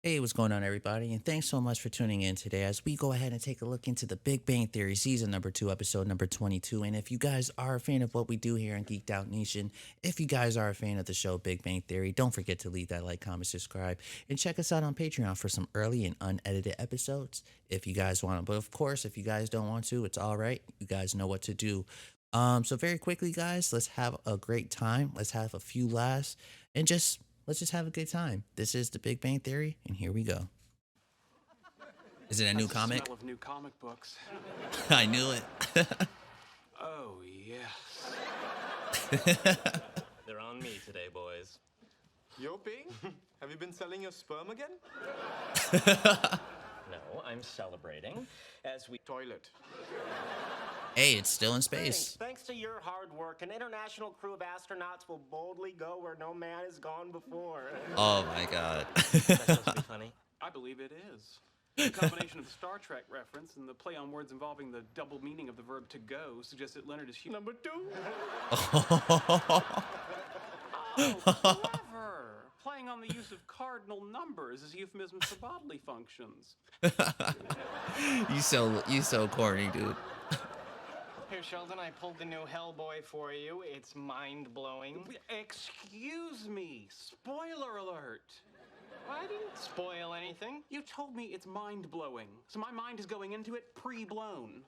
Hey, what's going on, everybody? And thanks so much for tuning in today as we go ahead and take a look into the Big Bang Theory season number 2, episode number 22. And if you guys are a fan of what we do here in Geeked Out Nation, if you guys are a fan of the show Big Bang Theory, don't forget to leave that like, comment, subscribe, and check us out on Patreon for some early and unedited episodes if you guys want to. But of course, if you guys don't want to, it's all right. You guys know what to do. So very quickly, guys, let's have a great time. Let's have a few laughs and let's just have a good time. This is the Big Bang Theory, and here we go. Is it a new comic? Smell of new comic books. I knew it. Oh yes. They're on me today, boys. Yo, Bing, have you been selling your sperm again? No, I'm celebrating as we Toilet. Hey, it's still in space. Thanks to your hard work, an international crew of astronauts will boldly go where no man has gone before. Oh my god. That's supposed to be funny. I believe it is. The combination of the Star Trek reference and the play on words involving the double meaning of the verb to go suggests that Leonard is Number two. Oh, clever. Playing on the use of cardinal numbers as euphemisms for bodily functions. You so corny, dude. Here, Sheldon, I pulled the new Hellboy for you. It's mind-blowing. Excuse me. Spoiler alert. I didn't spoil anything. You told me it's mind-blowing, so my mind is going into it pre-blown.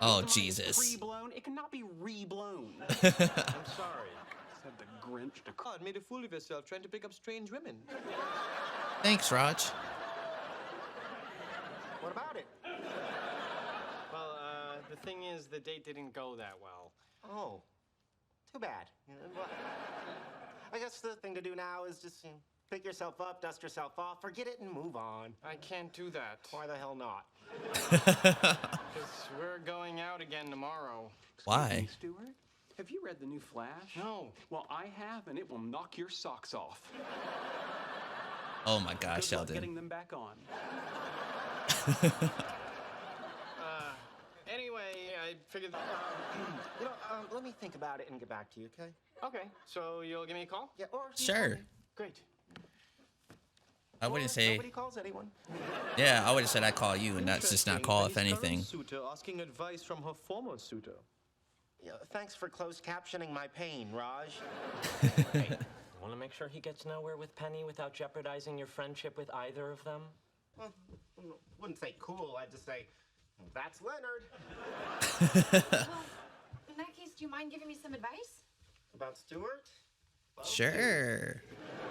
Oh, The mind is Jesus. Pre-blown, it cannot be re-blown. I'm sorry. Said the Grinch to God, made a fool of yourself trying to pick up strange women. Thanks, Raj. What about it? Well, the thing is, the date didn't go that well. Oh, too bad. I guess the thing to do now is just pick yourself up, dust yourself off, forget it, and move on. I can't do that. Why the hell not? Because we're going out again tomorrow. Why? Stuart, have you read the new Flash? No. Well, I have, and it will knock your socks off. Oh my gosh, Good luck Sheldon. getting them back on. Anyway, I figured, let me think about it and get back to you, okay? Okay, so you'll give me a call? Yeah, or you Sure. call me. Great. I wouldn't Or say, nobody calls anyone. yeah, I would have said I call you, and that's just not call, if Penny's current anything. Suitor asking advice from her former suitor. Yeah, thanks for closed captioning my pain, Raj. Hey, you want to make sure he gets nowhere with Penny without jeopardizing your friendship with either of them? Well, wouldn't say cool, I'd just say, that's Leonard. Well, in that case, do you mind giving me some advice? About Stuart? Sure.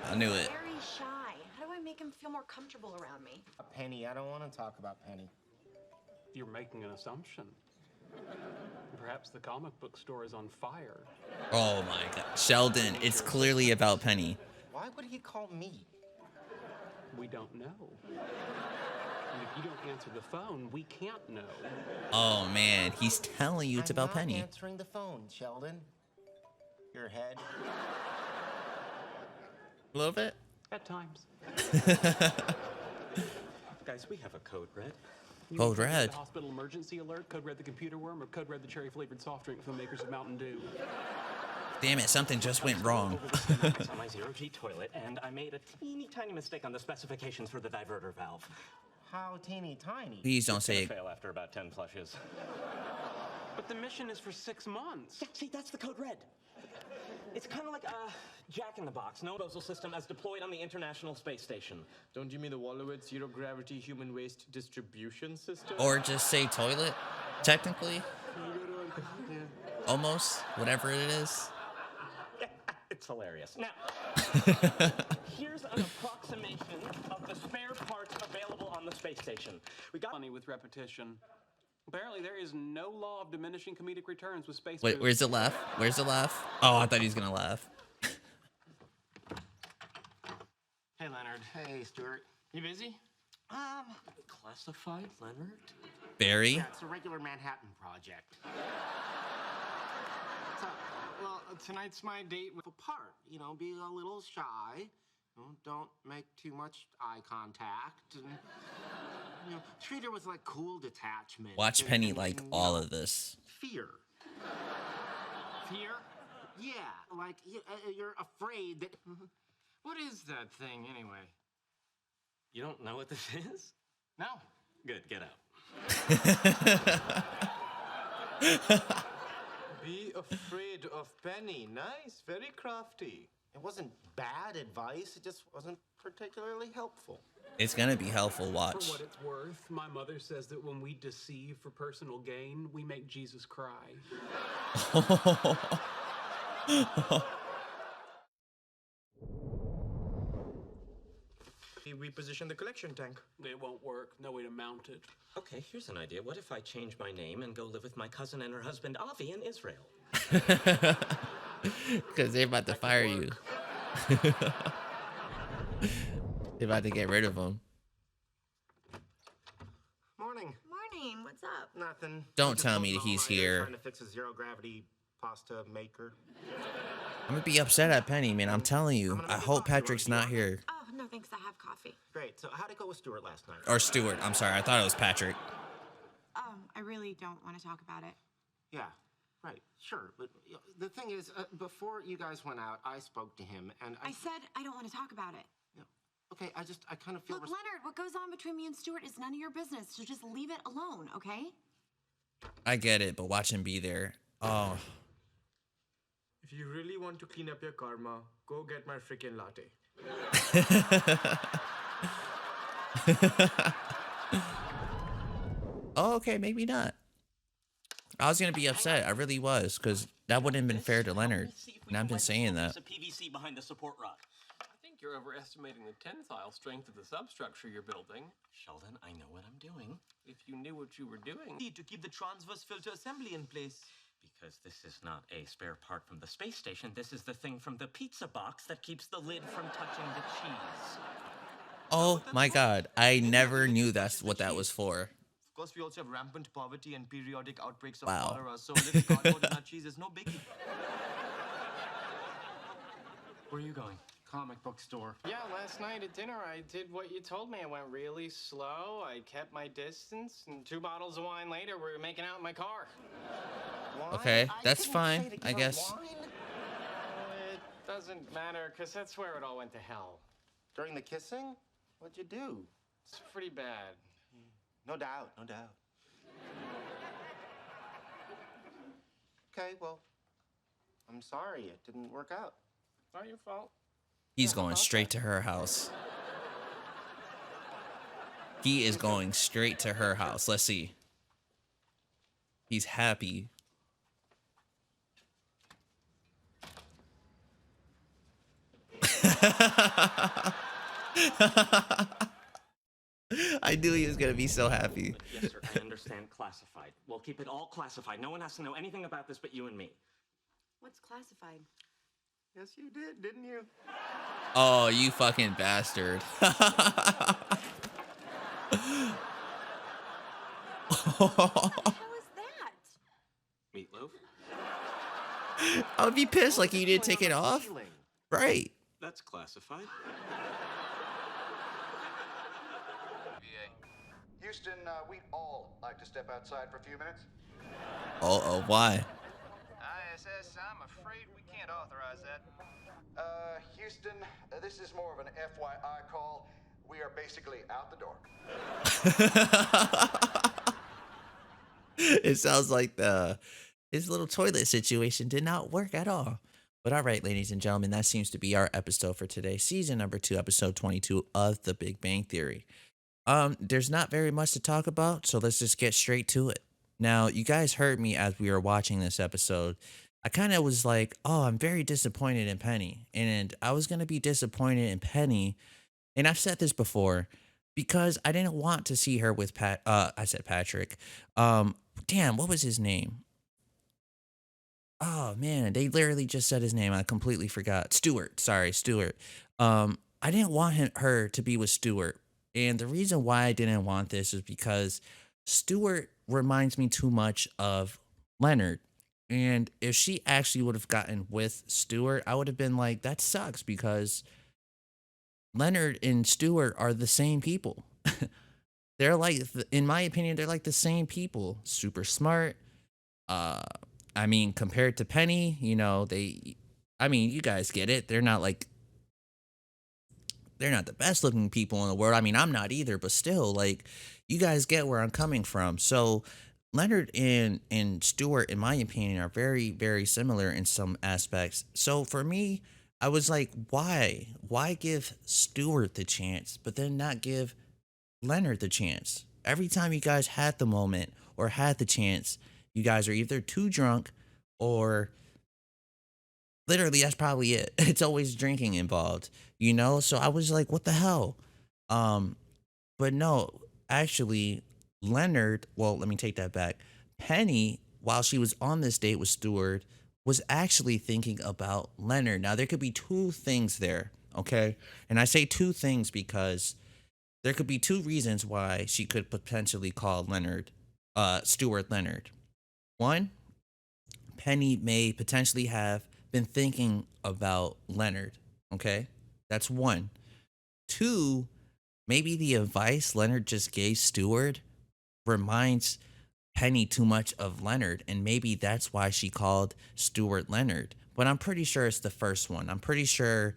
I knew it. Very shy. How do I make him feel more comfortable around me? Penny, I don't want to talk about Penny. You're making an assumption. Perhaps the comic book store is on fire. Oh my god. Sheldon, it's clearly about Penny. Why would he call me? We don't know. And if you don't answer the phone, we can't know. Oh man, he's telling you it's about I'm Penny. not answering the phone, Sheldon. Your head. A little bit? At times. Guys, we have a code red. Code The red. hospital emergency alert, code red the computer worm, or code red the cherry flavored soft drink from the makers of Mountain Dew. Damn it, something just went wrong. I saw my zero-G toilet, and I made a teeny tiny mistake on the specifications for the diverter valve. How teeny tiny. Please don't say it. Fail after about 10 flushes. But the mission is for 6 months. Yeah, see, that's the code red. It's kind of like a jack-in-the-box, no disposal system as deployed on the International Space Station. Don't you mean the Wolowitz zero-gravity human waste distribution system? Or just say toilet, technically. Almost, whatever it is. It's hilarious. Now, here's an approximation of the spare parts available on the space station. We got Funny with repetition. Apparently, there is no law of diminishing comedic returns with space. Wait, where's the laugh? Where's the laugh? Oh, I thought he was gonna laugh. Hey, Leonard. Hey, Stuart. You busy? classified, Leonard? Barry? Yeah, it's a regular Manhattan project. So, well, tonight's my date with apart. You know, be a little shy. You know, don't make too much eye contact. And, you know, treat her with, like, cool detachment. Watch and- Penny and, like you all know, of this. Fear. Fear? Yeah, like you're afraid that... What is that thing, anyway? You don't know what this is? No. Good, get out. Be afraid of Penny. Nice, very crafty. It wasn't bad advice. It just wasn't particularly helpful. It's gonna be helpful. For Watch. what it's worth, my mother says that when we deceive for personal gain, we make Jesus cry. We position the collection tank. It won't work. No way to mount it. Okay, here's an idea. What if I change my name and go live with my cousin and her husband Avi in Israel? Because they're about to fire you. They're about to get rid of him. Morning. Morning. What's up? Nothing. Don't I just tell told me Mom he's I was here. Trying to fix a zero-gravity pasta maker. I'm gonna be upset at Penny, man. I'm telling you. I hope Patrick's not here. Oh, no, thanks. I have coffee. Great. So how'd it go with Stuart last night? Or Stuart. I'm sorry. I thought it was Patrick. I really don't want to talk about it. Yeah. Right. Sure. But the thing is, before you guys went out, I spoke to him, and I said I don't want to talk about it. Yeah. Okay. I kind of feel. Look, Leonard, what goes on between me and Stuart is none of your business, so just leave it alone, okay? I get it, but watch him be there. Oh. If you really want to clean up your karma, go get my freaking latte. Oh, okay, maybe not. I was gonna be upset. I really was, because that wouldn't have been fair to Leonard. And I've been saying that. There's a PVC behind the support rod. I think you're overestimating the tensile strength of the substructure you're building. Sheldon, I know what I'm doing. If you knew what you were doing. To keep the transverse filter assembly in place. Because this is not a spare part from the space station. This is the thing from the pizza box that keeps the lid from touching the cheese. Oh my god. I never knew that's what that was for. Of course, we also have rampant poverty and periodic outbreaks of Wow. cholera, so a little cardboard in our cheese is no biggie. Where are you going? comic book store. Yeah, last night at dinner I did what you told me. I went really slow, I kept my distance, and 2 bottles of wine later we were making out in my car. Wine? Okay, I that's didn't fine, say to I give her guess. wine. It doesn't matter, because that's where it all went to hell. During the kissing? What'd you do? It's pretty bad. No doubt, no doubt. Okay, well, I'm sorry it didn't work out. Not your fault. He's going straight to her house. He is going straight to her house. Let's see. He's happy. I knew he was going to be so happy. Yes, sir, I understand classified. We'll keep it all classified. No one has to know anything about this but you and me. What's classified? Yes, you did, didn't you? Oh, you fucking bastard. How is that? Meatloaf? I would be pissed like you didn't take it off. Ceiling. Right. That's classified. Houston, we'd all like to step outside for a few minutes. Uh-oh, why? ISS, I'm afraid we can't authorize that. Houston, this is more of an FYI call. We are basically out the door. It sounds like his little toilet situation did not work at all. But all right, ladies and gentlemen, that seems to be our episode for today. Season number 2, episode 22 of The Big Bang Theory. There's not very much to talk about, so let's just get straight to it. Now, you guys heard me as we were watching this episode. I kind of was like, oh, I'm very disappointed in Penny. And I was going to be disappointed in Penny. And I've said this before because I didn't want to see her with I said Patrick. Damn, what was his name? Oh, man, they literally just said his name. I completely forgot. Stuart. Sorry, Stuart. I didn't want her to be with Stuart. And the reason why I didn't want this is because Stuart reminds me too much of Leonard. And if she actually would have gotten with Stuart, I would have been like, that sucks because Leonard and Stuart are the same people. They're like, in my opinion, they're like the same people. Super smart. I mean, compared to Penny, you know, you guys get it. They're not like they're not the best looking people in the world. I mean, I'm not either, but still, like, you guys get where I'm coming from. So Leonard and Stewart, in my opinion, are very, very similar in some aspects. So for me, I was like, why? Why give Stewart the chance, but then not give Leonard the chance? Every time you guys had the moment or had the chance, you guys are either too drunk or literally that's probably it. It's always drinking involved, you know? So I was like, what the hell? Um, but no, actually, Leonard, well, let me take that back. Penny, while she was on this date with Stewart, was actually thinking about Leonard. Now, there could be two things there, okay? And I say two things because there could be two reasons why she could potentially call Stewart Leonard. One, Penny may potentially have been thinking about Leonard, okay? That's one. Two, maybe the advice Leonard just gave Stewart reminds Penny too much of Leonard, and maybe that's why she called Stewart Leonard. But I'm pretty sure it's the first one. I'm pretty sure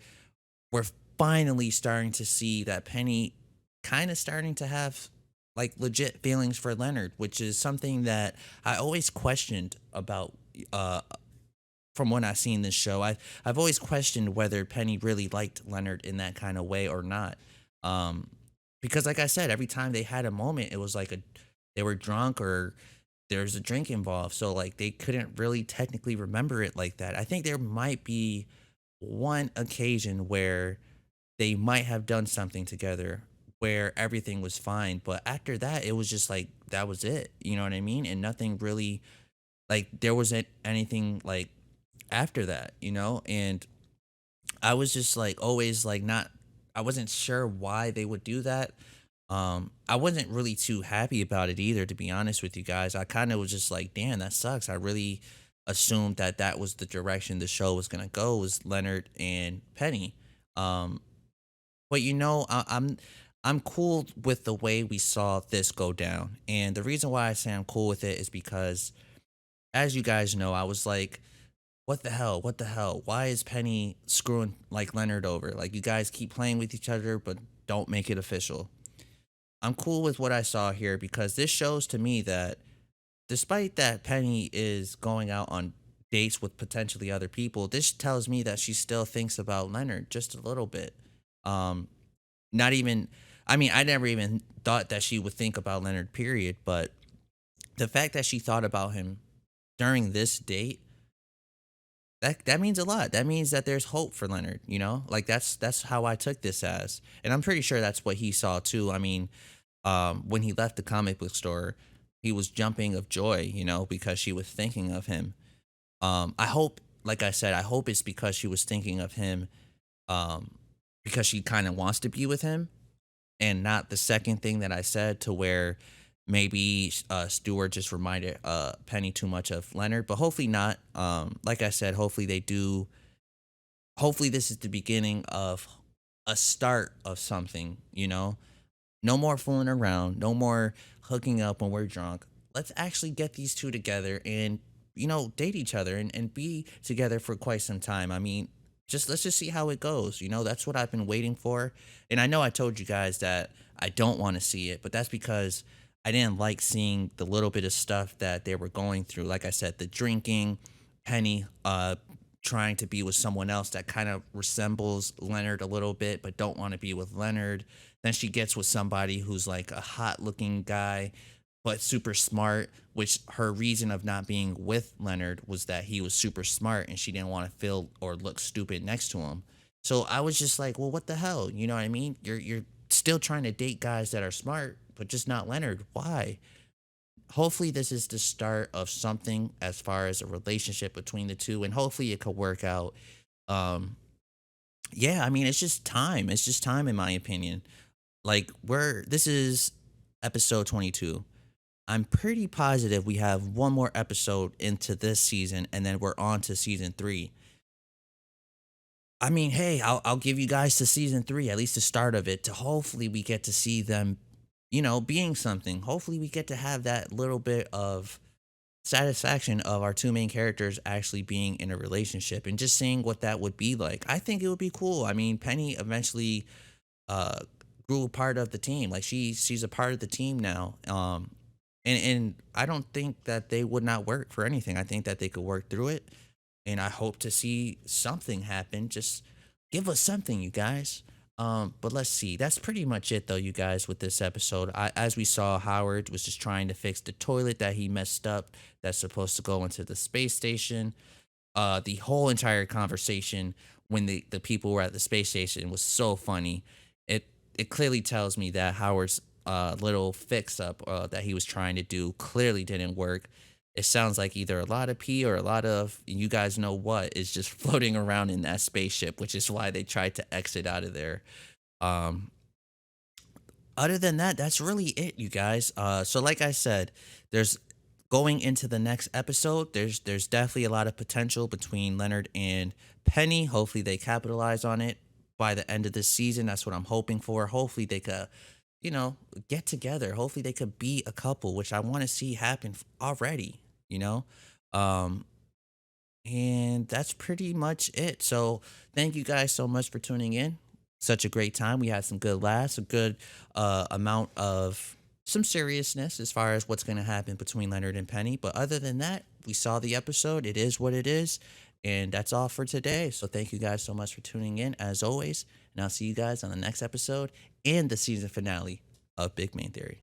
we're finally starting to see that Penny kind of starting to have like legit feelings for Leonard, which is something that I always questioned about uh from when I seen this show. I've always questioned whether Penny really liked Leonard in that kind of way or not. Um because like I said, every time they had a moment, it was like they were drunk or there's a drink involved. So like they couldn't really technically remember it like that. I think there might be one occasion where they might have done something together where everything was fine, but after that it was just like that was it. You know what I mean? And nothing really, like, there wasn't anything like after that, you know? And I was just like always like not, I wasn't sure why they would do that. I wasn't really too happy about it either, to be honest with you guys. I kind of was just like, damn, that sucks. I really assumed that that was the direction the show was gonna go, was Leonard and Penny. Um, but you know, I'm cool with the way we saw this go down, and the reason why I say I'm cool with it is because, as you guys know, I was like, what the hell? What the hell? Why is Penny screwing like Leonard over? Like, you guys keep playing with each other, but don't make it official. I'm cool with what I saw here because this shows to me that despite that Penny is going out on dates with potentially other people, this tells me that she still thinks about Leonard just a little bit. Um, not even, I mean, I never even thought that she would think about Leonard, period. But the fact that she thought about him during this date, that means a lot. That means that there's hope for Leonard, you know? Like that's how I took this as. And I'm pretty sure that's what he saw too. I mean, when he left the comic book store, he was jumping of joy, you know, because she was thinking of him. I hope, like I said, I hope it's because she was thinking of him, um, because she kind of wants to be with him, and not the second thing that I said to where maybe Stewart just reminded Penny too much of Leonard. But hopefully not. Like I said, hopefully they do. Hopefully this is the beginning of a start of something, you know? No more fooling around. No more hooking up when we're drunk. Let's actually get these two together and, you know, date each other and be together for quite some time. I mean, just let's just see how it goes. You know, that's what I've been waiting for. And I know I told you guys that I don't want to see it, but that's because I didn't like seeing the little bit of stuff that they were going through. Like I said, the drinking, Penny trying to be with someone else that kind of resembles Leonard a little bit, but don't want to be with Leonard. Then she gets with somebody who's like a hot looking guy, but super smart, which her reason of not being with Leonard was that he was super smart and she didn't want to feel or look stupid next to him. So I was just like, well, what the hell? You know what I mean? You're still trying to date guys that are smart, but just not Leonard. Why? Hopefully this is the start of something as far as a relationship between the two, and hopefully it could work out. Um yeah, I mean, it's just time. It's just time, in my opinion. Like, this is episode 22. I'm pretty positive we have one more episode into this season, and then we're on to season 3. I mean, hey, I'll give you guys to season 3, at least the start of it, to hopefully we get to see them, you know, being something. Hopefully we get to have that little bit of satisfaction of our two main characters actually being in a relationship and just seeing what that would be like. I think it would be cool. I mean, Penny eventually uh grew a part of the team. Like she's a part of the team now. And I don't think that they would not work for anything. I think that they could work through it, and I hope to see something happen. Just give us something, you guys. But let's see. That's pretty much it, though, you guys, with this episode. As we saw, Howard was just trying to fix the toilet that he messed up. That's supposed to go into the space station. The whole entire conversation when the people were at the space station was so funny. It clearly tells me that Howard's little fix up that he was trying to do clearly didn't work. It sounds like either a lot of pee or a lot of you guys know what is just floating around in that spaceship, which is why they tried to exit out of there. Um, Other than that, that's really it, you guys. So like I said, there's going into the next episode. There's definitely a lot of potential between Leonard and Penny. Hopefully they capitalize on it by the end of this season. That's what I'm hoping for. Hopefully they could, get together. Hopefully they could be a couple, which I want to see happen already. You know, um, and that's pretty much it. So thank you guys so much for tuning in. Such a great time. We had some good laughs, a good amount of some seriousness as far as what's going to happen between Leonard and Penny. But other than that, we saw the episode. It is what it is. And that's all for today. So thank you guys so much for tuning in, as always. And I'll see you guys on the next episode and the season finale of Big Bang Theory.